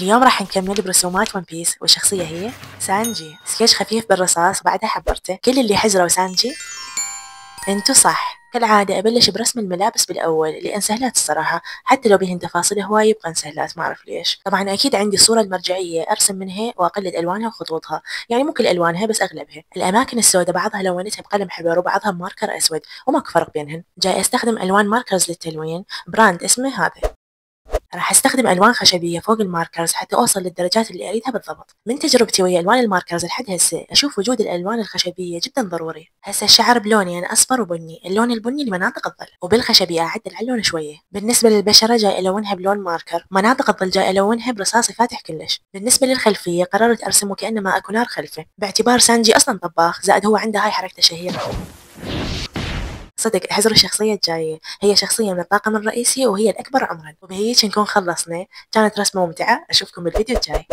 اليوم راح نكمل برسومات ون بيس، والشخصية هي سانجي. سكيتش خفيف بالرصاص وبعدها حبرته. كل اللي حزروا سانجي. انتو صح. كالعادة أبلش برسم الملابس بالأول لأن سهلات الصراحة، حتى لو بيهن تفاصيل هواي يبقى سهلات، ما أعرف ليش. طبعا أكيد عندي الصورة المرجعية أرسم منها وأقلد ألوانها وخطوطها، يعني مو كل ألوانها بس أغلبها. الأماكن السوداء بعضها لونتها بقلم حبر وبعضها بماركر أسود، وماكو فرق بينهن. جاي أستخدم ألوان ماركرز للتلوين، براند اسمه هذا. راح استخدم الوان خشبيه فوق الماركرز حتى اوصل للدرجات اللي اريدها بالضبط. من تجربتي ويا الوان الماركرز لحد هسه اشوف وجود الالوان الخشبيه جدا ضروري. هسه الشعر بلوني انا اصفر وبني، اللون البني لمناطق الظل، وبالخشبيه اعدل على اللون شويه. بالنسبه للبشره جاي الونها بلون ماركر، مناطق الظل جاي الونها برصاصي فاتح كلش. بالنسبه للخلفيه قررت ارسم وكانما اكو نار خلفه، باعتبار سانجي اصلا طباخ، زائد هو عنده هاي حركته شهيره. صدق احذروا الشخصية الجاية، هي شخصية من الطاقم الرئيسي وهي الأكبر عمرا. وبهيج نكون خلصنا. كانت رسمة ممتعة، أشوفكم بالفيديو الجاي.